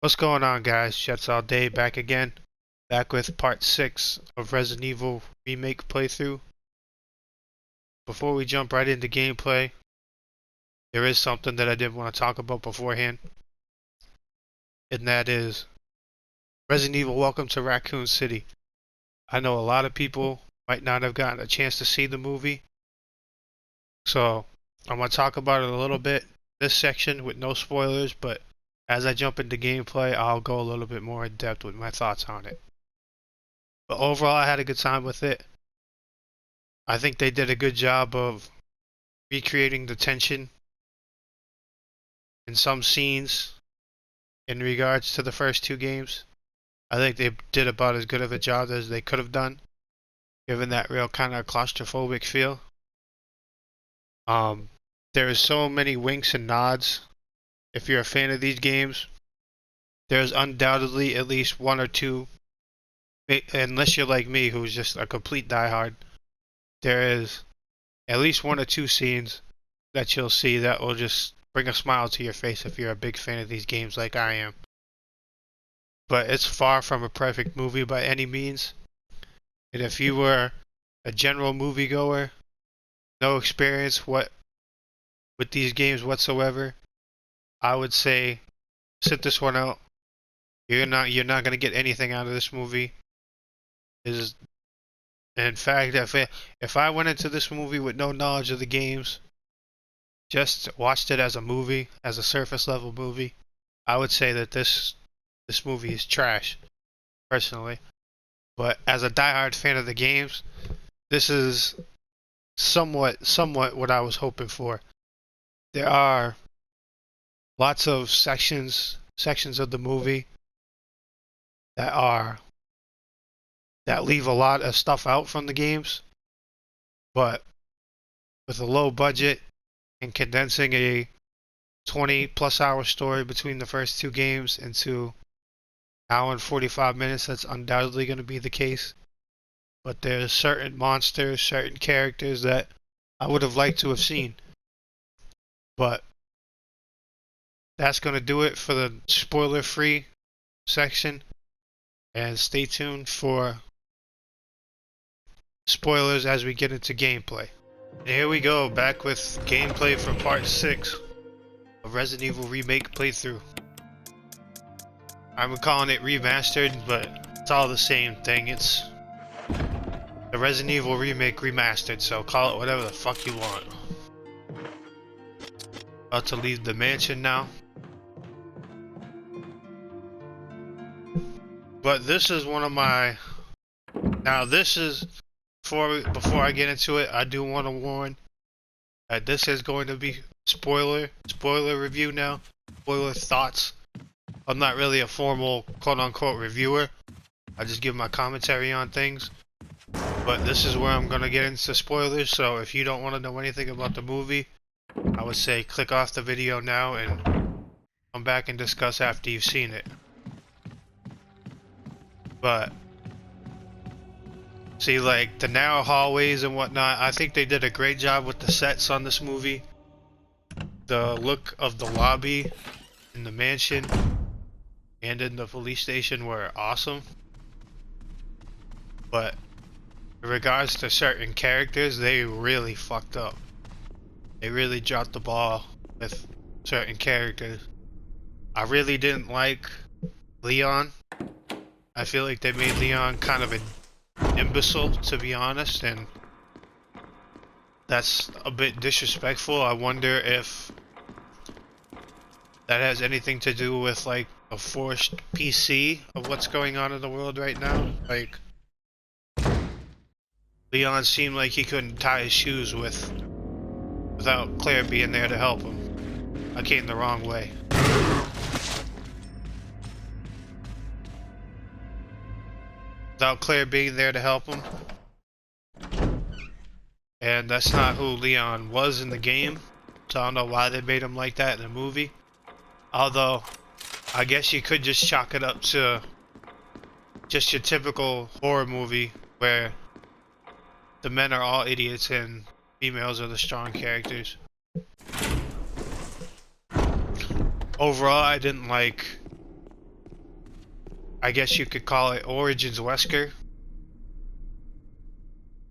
What's going on, guys? Jets all day back again. Back with part 6 of Resident Evil Remake playthrough. Before we jump right into gameplay, there is something that I did want to talk about beforehand, and that is Resident Evil Welcome to Raccoon City. I know a lot of people might not have gotten a chance to see the movie, so I'm going to talk about it a little bit this section with no spoilers, but as I jump into gameplay, I'll go a little bit more in depth with my thoughts on it. But overall, I had a good time with it. I think they did a good job of recreating the tension in some scenes in regards to the first two games. I think they did about as good of a job as they could have done, given that real kind of claustrophobic feel. There is so many winks and nods. If you're a fan of these games, there's undoubtedly at least one or two, unless you're like me, who's just a complete diehard. There is at least one or two scenes that you'll see that will just bring a smile to your face if you're a big fan of these games like I am. But it's far from a perfect movie by any means. And if you were a general moviegoer, no experience with these games whatsoever, I would say sit this one out. You're not going to get anything out of this movie. In fact, if I went into this movie with no knowledge of the games, just watched it as a movie, as a surface level movie, I would say that this movie is trash, personally. But as a diehard fan of the games, this is somewhat what I was hoping for. There are lots of sections of the movie that leave a lot of stuff out from the games, but with a low budget and condensing a 20 plus hour story between the first two games into hour and 45 minutes, that's undoubtedly going to be the case. But there's certain monsters, certain characters that I would have liked to have seen. But that's going to do it for the spoiler free section, and stay tuned for spoilers as we get into gameplay. And here we go, back with gameplay for part 6 of Resident Evil Remake playthrough. I'm calling it remastered, but it's all the same thing. It's the Resident Evil Remake remastered, so call it whatever the fuck you want. About to leave the mansion now. But this is one of my... Now this is... Before I get into it, I do want to warn that this is going to be spoiler review now. Spoiler thoughts. I'm not really a formal quote-unquote reviewer. I just give my commentary on things. But this is where I'm going to get into spoilers, so if you don't want to know anything about the movie, I would say click off the video now and come back and discuss after you've seen it. But see, like the narrow hallways and whatnot, I think they did a great job with the sets on this movie. The look of the lobby in the mansion and in the police station were awesome. But in regards to certain characters, they really fucked up. They really dropped the ball with certain characters. I really didn't like Leon. I feel like they made Leon kind of an imbecile, to be honest, and that's a bit disrespectful. I wonder if that has anything to do with like a forced PC of what's going on in the world right now. Like, Leon seemed like he couldn't tie his shoes without Claire being there to help him. I came the wrong way. Without Claire being there to help him. And that's not who Leon was in the game. So I don't know why they made him like that in the movie. Although, I guess you could just chalk it up to just your typical horror movie where the men are all idiots and females are the strong characters. Overall, I didn't like I guess you could call it Origins Wesker.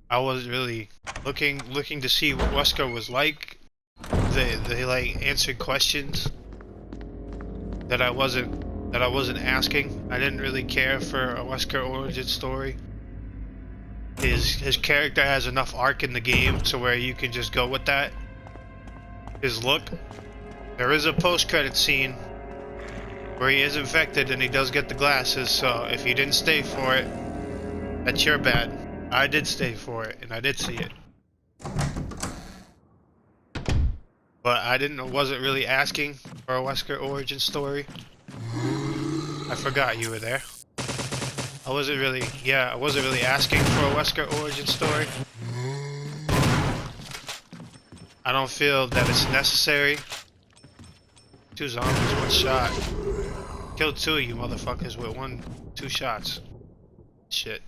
I was really looking to see what Wesker was like. They like answered questions that I wasn't asking. I didn't really care for a Wesker origin story. His character has enough arc in the game to where you can just go with that. His look. There is a post-credit scene where he is infected and he does get the glasses, so if you didn't stay for it, that's your bad. I did stay for it, and I did see it. But wasn't really asking for a Wesker origin story. I forgot you were there. I wasn't really asking for a Wesker origin story. I don't feel that it's necessary. 2 zombies, 1 shot. Killed 2 of you motherfuckers with 2 shots. Shit.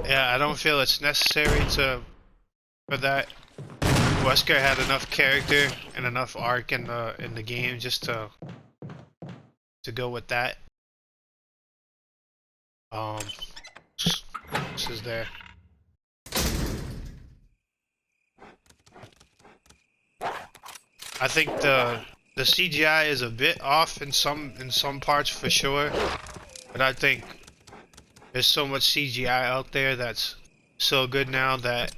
Yeah, I don't feel it's necessary for that. Wesker had enough character and enough arc in the game just to go with that. This is there. I think the CGI is a bit off in some parts for sure, but I think there's so much CGI out there that's so good now that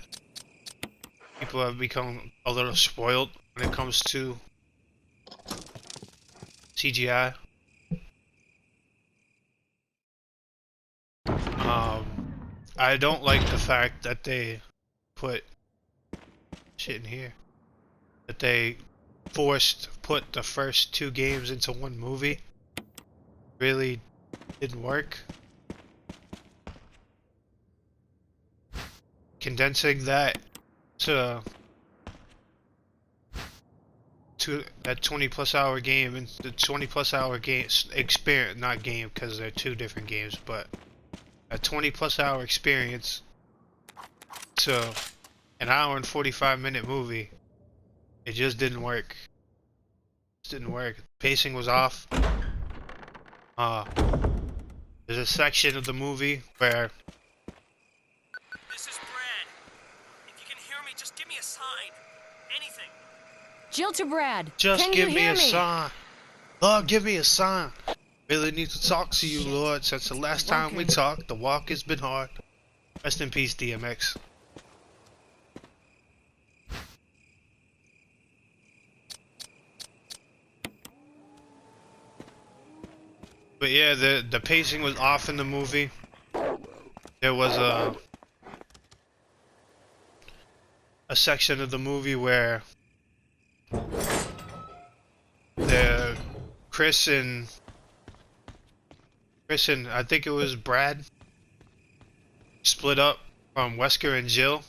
people have become a little spoiled when it comes to CGI. I don't like the fact that they put shit in here. That they put the first 2 games into 1 movie. Really didn't work. Condensing that to that 20+ hour game and the 20+ hour game experience, not game because they're 2 different games, but a 20+ hour experience to an hour and 45-minute movie. It just didn't work. It didn't work. Pacing was off. There's a section of the movie where this is Brad. If you can hear me, just give me a sign. Anything. Jill to Brad. Just Can give you me hear a sign. Lord, give me a sign. Really need to talk to you, Lord. Since the last time we talked, the walk has been hard. Rest in peace, DMX. But yeah, the pacing was off in the movie. There was a section of the movie where Chris and I think it was Brad split up from Wesker and Jill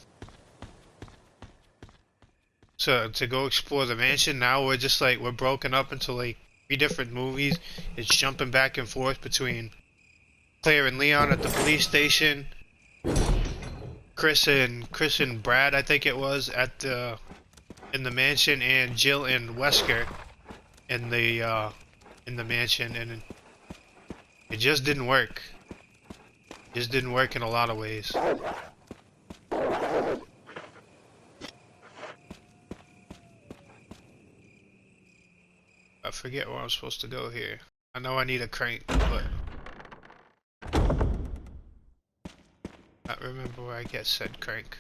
to go explore the mansion. Now we're just like we're broken up into like 3 different movies. It's jumping back and forth between Claire and Leon at the police station, Chris and Brad, I think it was, in the mansion, and Jill and Wesker in the mansion, and it just didn't work. It just didn't work in a lot of ways. I forget where I'm supposed to go here. I know I need a crank, but I don't remember where I get said crank.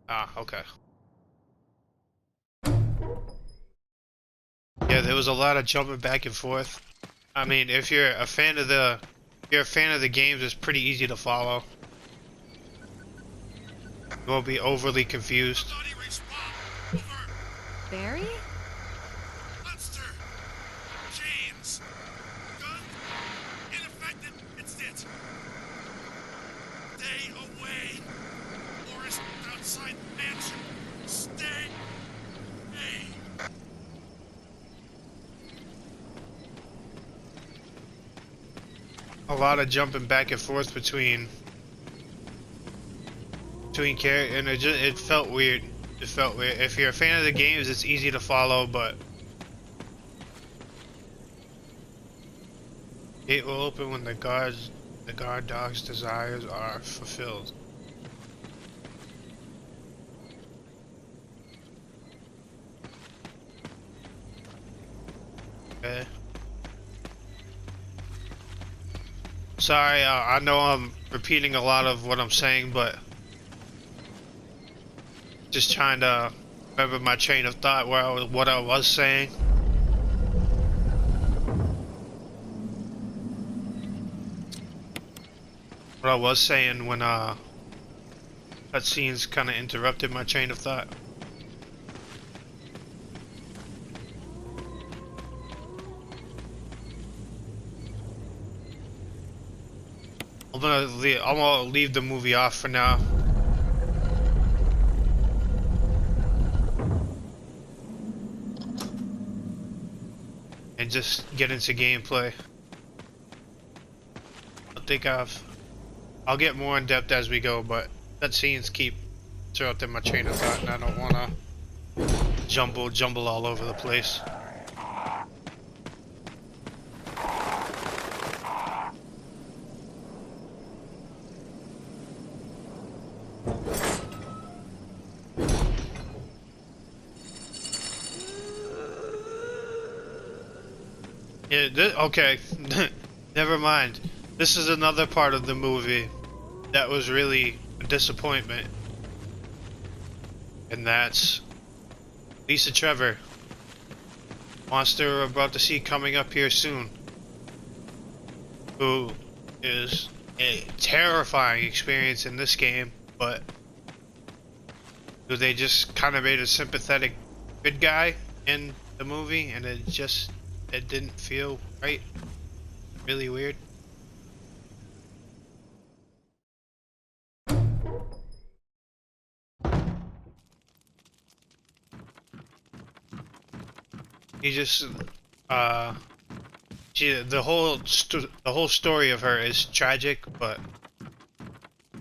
Ah, okay. Yeah, there was a lot of jumping back and forth. I mean, if you're a fan of the games, it's pretty easy to follow. You won't be overly confused. Barry? Monster! James! Gun? Ineffective! It's it! Stay away! Forest outside mansion! Stay! Hey! A lot of jumping back and forth between characters, and it felt weird. It felt weird. If you're a fan of the games, it's easy to follow, but gate will open when the guard dog's desires are fulfilled. Okay. Sorry, I know I'm repeating a lot of what I'm saying, but just trying to remember my train of thought what I was saying. What I was saying when cutscenes kind of interrupted my train of thought. I'm gonna leave the movie off for now. And just get into gameplay. I'll get more in depth as we go, but cutscenes keep interrupting my train of thought, and I don't wanna jumble all over the place. Yeah, okay. Never mind. This is another part of the movie that was really a disappointment. And that's Lisa Trevor. Monster we're about to see coming up here soon. Who is a terrifying experience in this game, but who they just kind of made a sympathetic good guy in the movie, and it didn't feel right. Really weird. He just the whole story of her is tragic, but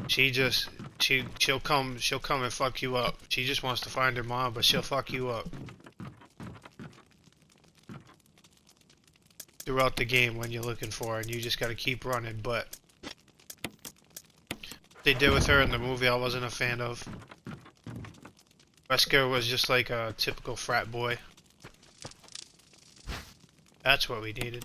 she'll come and fuck you up. She just wants to find her mom, but she'll fuck you up throughout the game when you're looking for her, and you just gotta keep running. But what they did with her in the movie, I wasn't a fan of. Wesker was just like a typical frat boy. That's what we needed.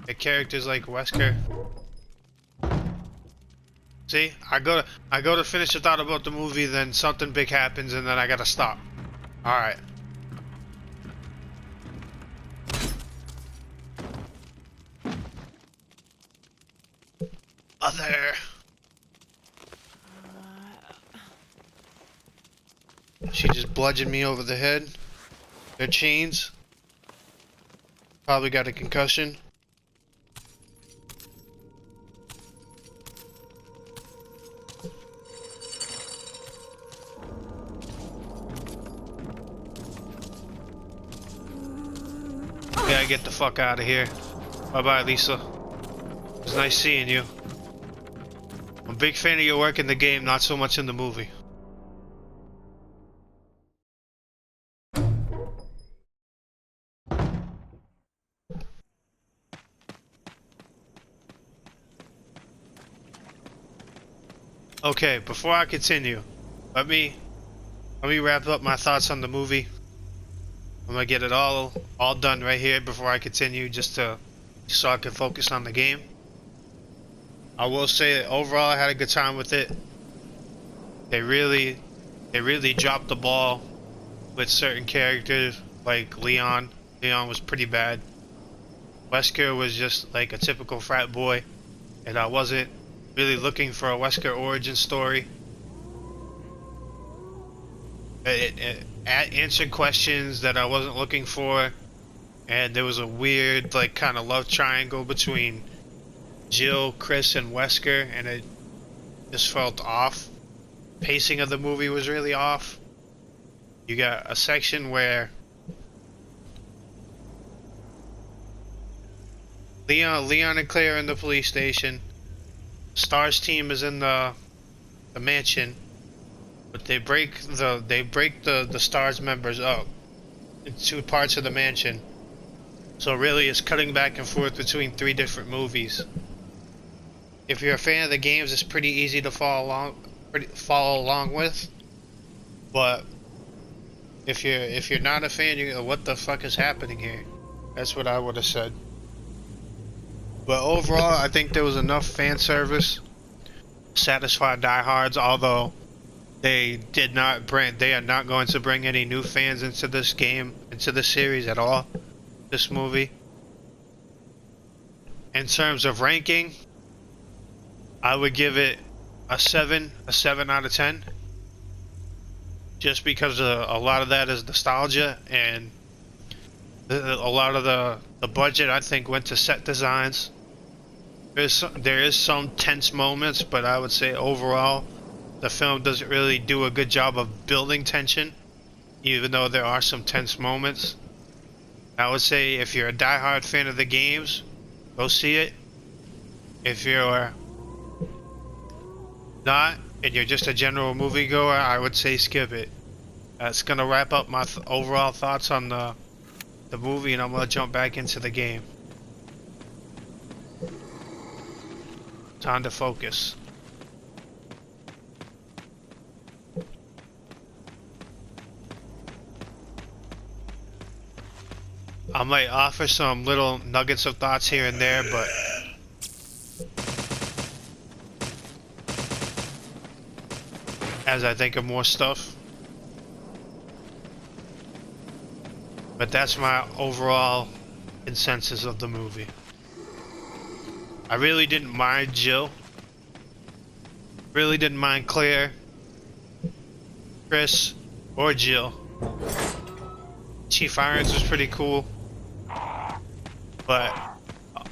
The characters like Wesker. See, I go to finish a thought about the movie, then something big happens, and then I gotta stop. All right. Other. She just bludgeoned me over the head. Their chains. Probably got a concussion. Gotta get the fuck out of here. Bye bye, Lisa. It was nice seeing you. I'm a big fan of your work in the game, not so much in the movie. Okay, before I continue, let me wrap up my thoughts on the movie. I'm gonna get it all done right here before I continue, so I can focus on the game. I will say that overall I had a good time with it. They really dropped the ball with certain characters like Leon. Leon was pretty bad. Wesker was just like a typical frat boy, and I wasn't really looking for a Wesker origin story. It answered questions that I wasn't looking for, and there was a weird like kind of love triangle between Jill, Chris, and Wesker, and it just felt off. Pacing of the movie was really off. You got a section where Leon and Claire are in the police station, Stars team is in the mansion, but they break the Stars members up in two parts of the mansion. So really, it's cutting back and forth between three different movies. If you're a fan of the games, it's pretty easy to follow along with. But if you're not a fan, you go, what the fuck is happening here? That's what I would have said. But overall, I think there was enough fan service to satisfy diehards. Although they are not going to bring any new fans into this game, into the series at all. This movie. In terms of ranking, I would give it a 7 out of 10. Just because a lot of that is nostalgia, and a lot of the budget I think went to set designs. There is some tense moments, but I would say overall the film doesn't really do a good job of building tension, even though there are some tense moments. I would say if you're a diehard fan of the games, go see it. If you're not, and you're just a general moviegoer, I would say skip it. That's gonna wrap up my overall thoughts on the movie, and I'm gonna jump back into the game. Time to focus. I might offer some little nuggets of thoughts here and there, but as I think of more stuff. But that's my overall consensus of the movie. I really didn't mind Jill. Really didn't mind Claire, Chris, or Jill. Chief Irons was pretty cool. But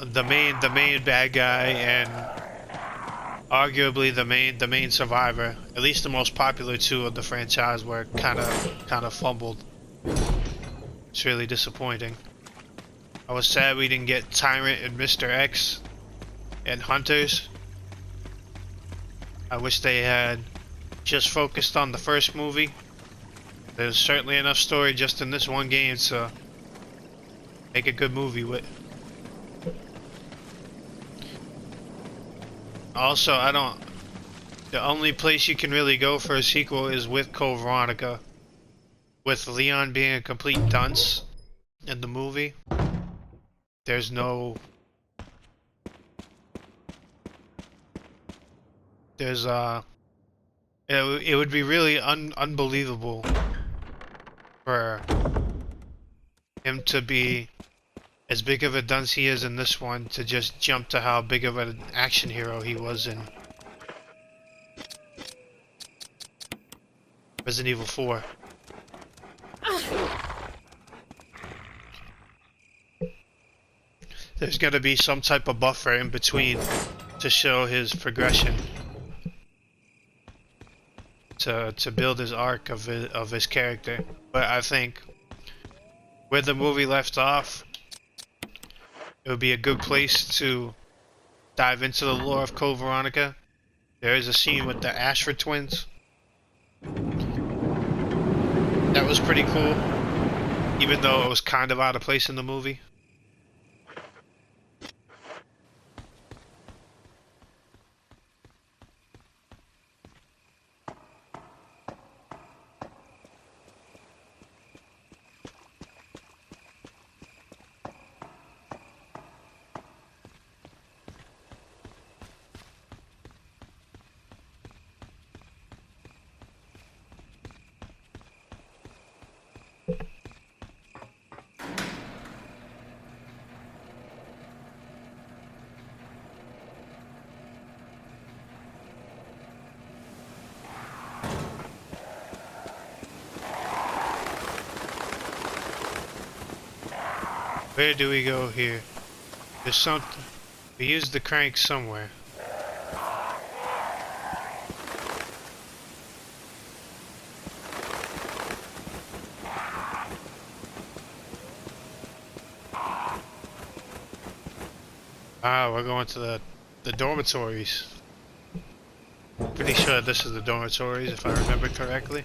the main bad guy and arguably the main survivor, at least the most popular two of the franchise, were kind of fumbled. It's really disappointing. I was sad we didn't get Tyrant and Mr. X and Hunters. I wish they had just focused on the first movie. There's certainly enough story just in this one game to make a good movie with. Also, the only place you can really go for a sequel is with Code Veronica. With Leon being a complete dunce in the movie, there's no... It would be really unbelievable for him to be as big of a dunce he is in this one to just jump to how big of an action hero he was in Resident Evil 4. There's got to be some type of buffer in between to show his progression, to build his arc of his character. But I think where the movie left off, it would be a good place to dive into the lore of Code Veronica. There is a scene with the Ashford twins. That was pretty cool, even though it was kind of out of place in the movie. Where do we go here? There's something. We used the crank somewhere. Ah, we're going to the dormitories. Pretty sure this is the dormitories, if I remember correctly.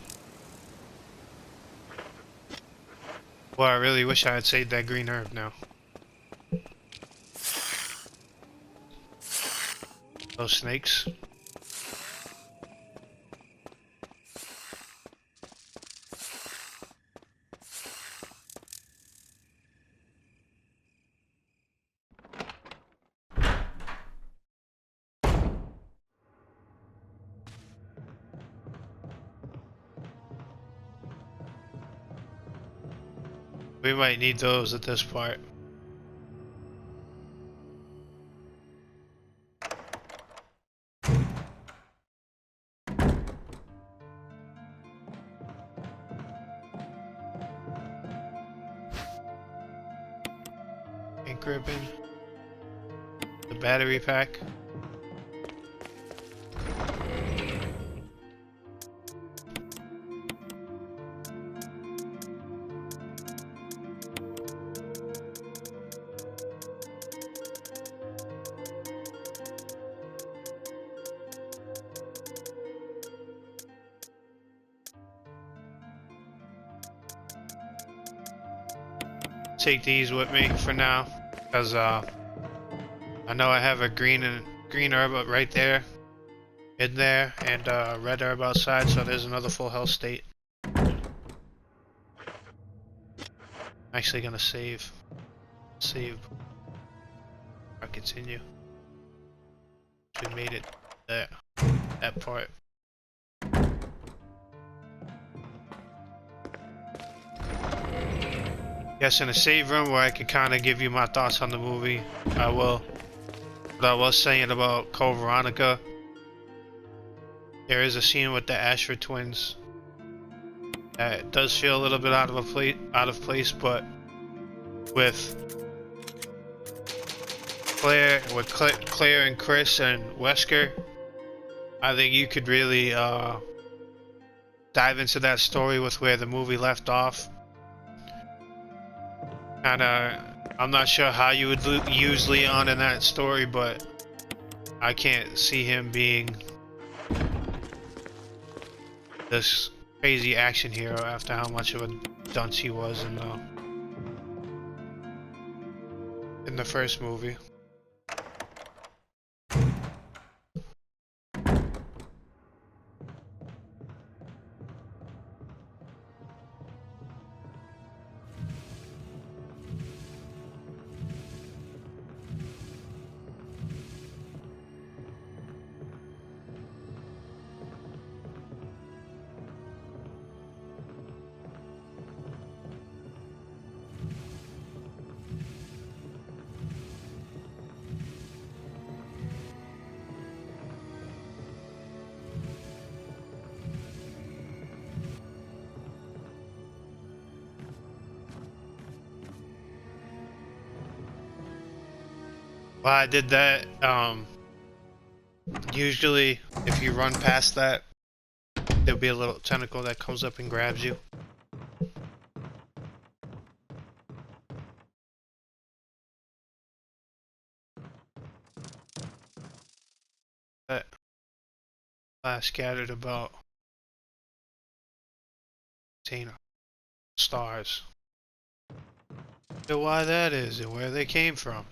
Well, I really wish I had saved that green herb now. Those snakes. We might need those at this part. Ink ribbon. The battery pack. Take these with me for now, because I know I have a green herb right there, in there, and red herb outside. So there's another full health state. I'm actually gonna save. I'll continue. We made it there. That part. Yes, in a save room where I can kind of give you my thoughts on the movie, I will. What I was saying about Code Veronica, there is a scene with the Ashford twins that does feel a little bit out of place, but with Claire and Chris and Wesker, I think you could really dive into that story with where the movie left off. I'm not sure how you would use Leon in that story, but I can't see him being this crazy action hero after how much of a dunce he was in the first movie. Well, I did that. Usually, if you run past that, there'll be a little tentacle that comes up and grabs you. That I scattered about 10 stars. So why that is and where they came from.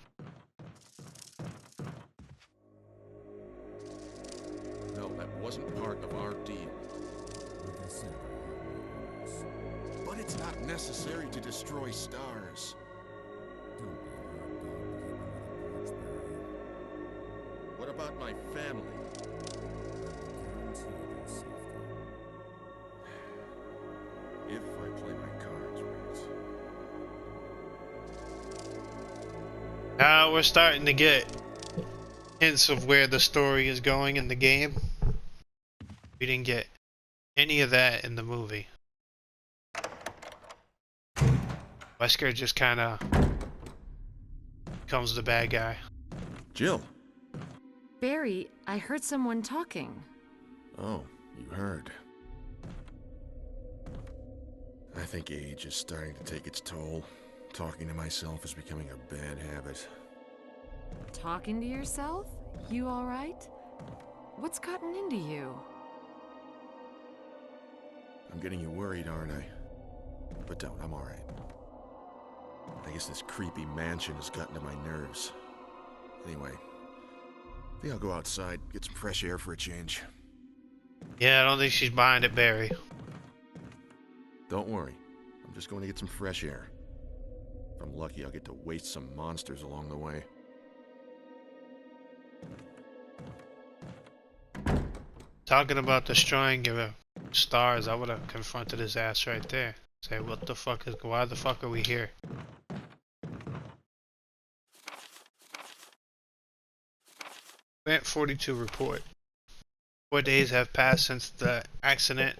No, that wasn't part of our deal. But it's not necessary to destroy stars. What about my family? If I play my cards right. Now we're starting to get hints of where the story is going in the game. We didn't get any of that in the movie. Wesker just kind of becomes the bad guy. Jill. Barry, I heard someone talking. Oh, you heard. I think age is starting to take its toll. Talking to myself is becoming a bad habit. Talking to yourself? You all right? What's gotten into you? I'm getting you worried, aren't I? But don't, I'm alright. I guess this creepy mansion has gotten to my nerves. Anyway, I think I'll go outside, get some fresh air for a change. Yeah, I don't think she's behind it, Barry. Don't worry, I'm just going to get some fresh air. If I'm lucky, I'll get to waste some monsters along the way. Talking about destroying your stars, I would have confronted his ass right there. Say, what the fuck is, why the fuck are we here? Plant 42 report. 4 days have passed since the accident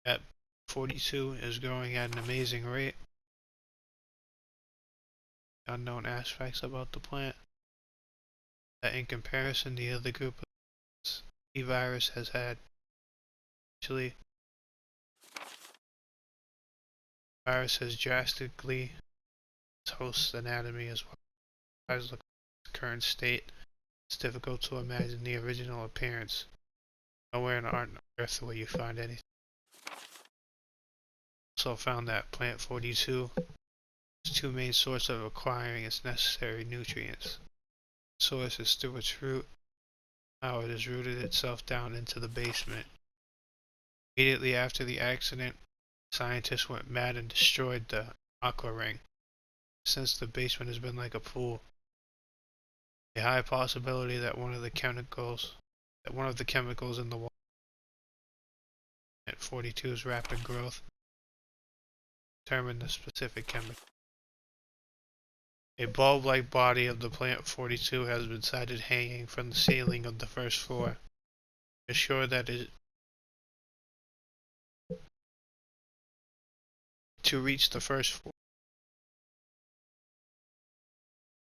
at 42 is growing at an amazing rate. Unknown aspects about the plant. That in comparison, the other group of the virus has had. Actually, the virus has drastically its host's anatomy as well as the current state. It's difficult to imagine the original appearance. Nowhere on Earth will you find anything. Also found that plant 42 has two main sources of acquiring its necessary nutrients. The source is through its root. Now it has rooted itself down into the basement. Immediately after the accident, scientists went mad and destroyed the aqua ring. Since the basement has been like a pool, a high possibility that one of the chemicals in the water at 42's rapid growth determined the specific chemical. A bulb-like body of the plant 42 has been sighted hanging from the ceiling of the first floor. Assure that it to reach the first floor.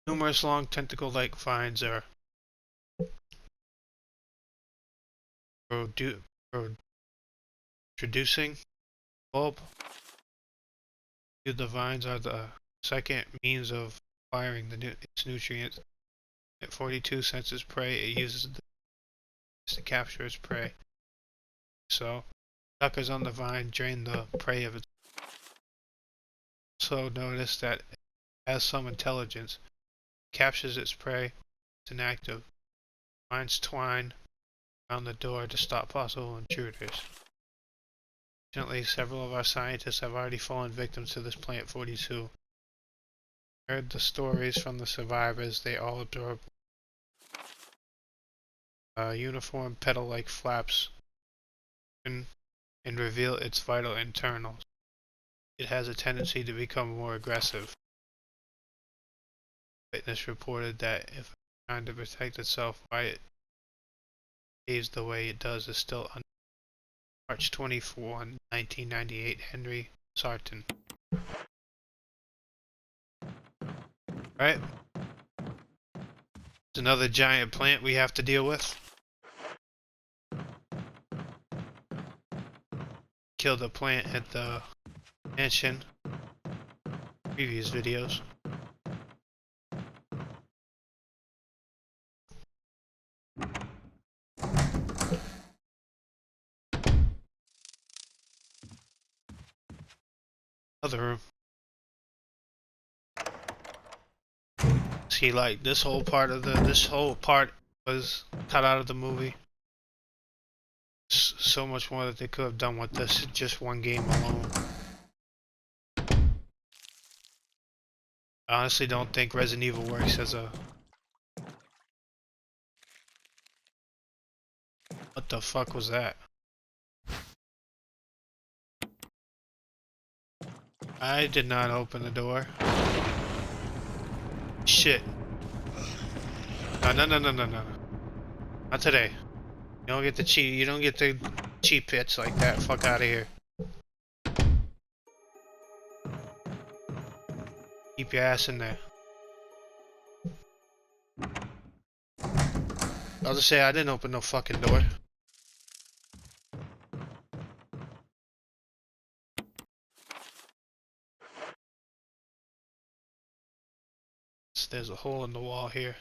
Numerous long tentacle-like vines are producing bulb. The vines are the second means of acquiring its nutrients. At 42 senses prey, it uses to capture its prey. So, suckers on the vine drain the prey of its. Also notice that it has some intelligence. It captures its prey. It's inactive. Vines twine around the door to stop possible intruders. Fortunately, several of our scientists have already fallen victim to this plant 42. Heard the stories from the survivors. They all absorb uniform petal-like flaps and reveal its vital internals. It has a tendency to become more aggressive. Witness reported that if trying to protect itself, why it behaves the way it does is still unknown. March 24, 1998, Henry Sarton. Right? It's another giant plant we have to deal with. Killed a plant at the mansion. Previous videos. Other room. See, like this whole part was cut out of the movie. So much more that they could have done with this just one game alone. I honestly don't think Resident Evil works as a. What the fuck was that? I did not open the door. Shit. No. Not today. You don't get the cheat. You don't get the cheat pits like that. Fuck out of here. Keep your ass in there. I'll just say I didn't open no fucking door. There's a hole in the wall here.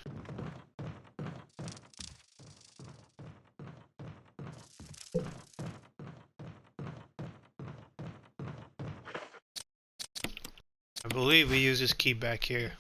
believe we use this key back here.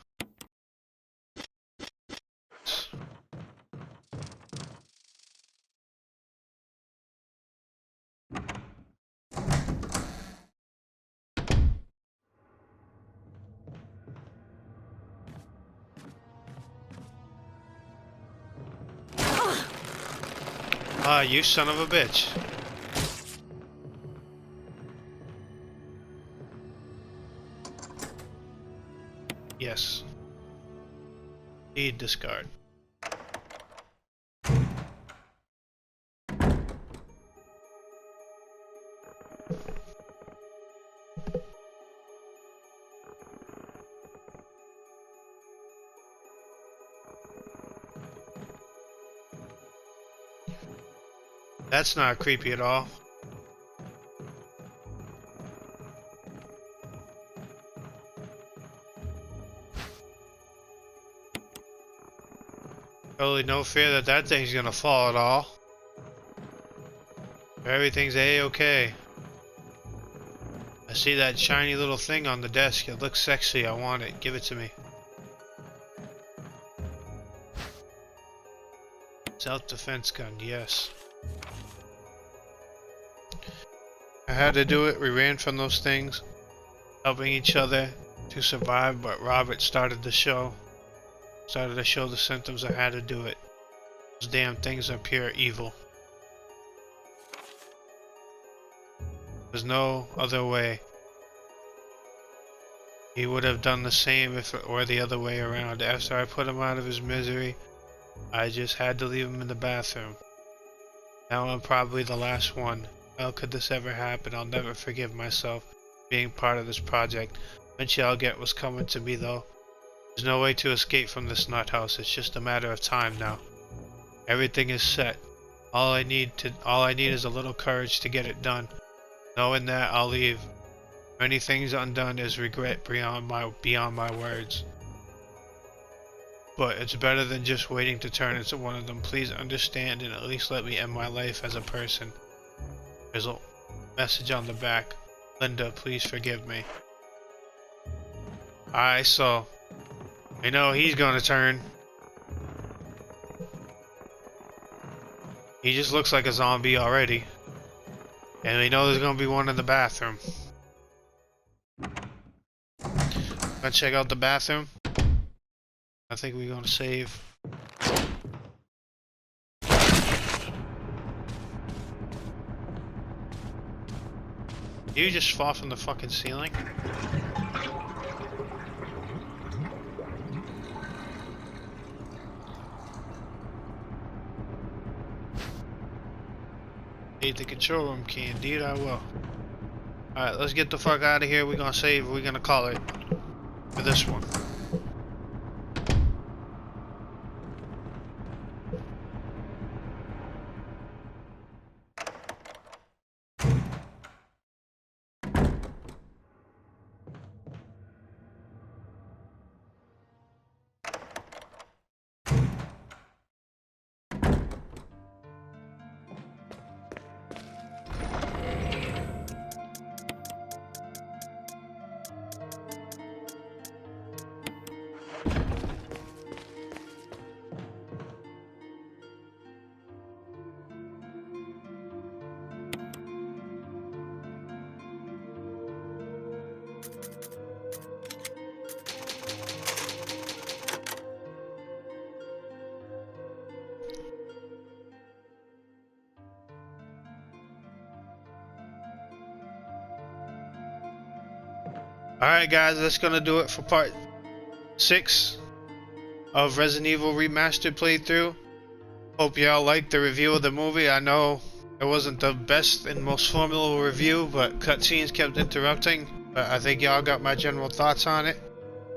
Ah, you son of a bitch. Yes. Need discard. That's not creepy at all. Totally no fear that that thing's gonna fall at all. Everything's A-okay. I see that shiny little thing on the desk. It looks sexy. I want it. Give it to me. Self-defense gun, yes. I had to do it. We ran from those things, helping each other to survive, but Robert started to show the symptoms. I had to do it. Those damn things are pure evil. There's no other way. He would have done the same if it were the other way around. After I put him out of his misery, I just had to leave him in the bathroom. Now I'm probably the last one. How could this ever happen? I'll never forgive myself for being part of this project. Eventually I'll get what's coming to me though. There's no way to escape from this nut house. It's just a matter of time now. Everything is set. All I need is a little courage to get it done. Knowing that I'll leave many things undone is regret beyond my words. But it's better than just waiting to turn into one of them. Please understand and at least let me end my life as a person. There's a message on the back. Linda, please forgive me. Alright, so I know he's gonna turn. He just looks like a zombie already. And we know there's gonna be one in the bathroom. Let's check out the bathroom. I think we're gonna save. You just fall from the fucking ceiling? Need the control room key, indeed I will. Alright, let's get the fuck out of here. We're gonna save, we're gonna call it for this one. Alright guys, that's gonna do it for part 6 of Resident Evil Remastered playthrough. Hope y'all liked the review of the movie. I know it wasn't the best and most formidable review, but cutscenes kept interrupting. But I think y'all got my general thoughts on it.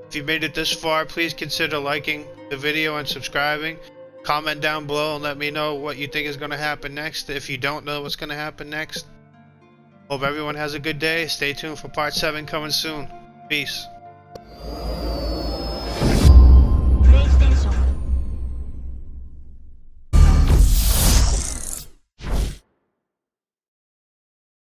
If you made it this far, please consider liking the video and subscribing. Comment down below and let me know what you think is going to happen next. If you don't know what's going to happen next. Hope everyone has a good day. Stay tuned for part 7 coming soon. Peace.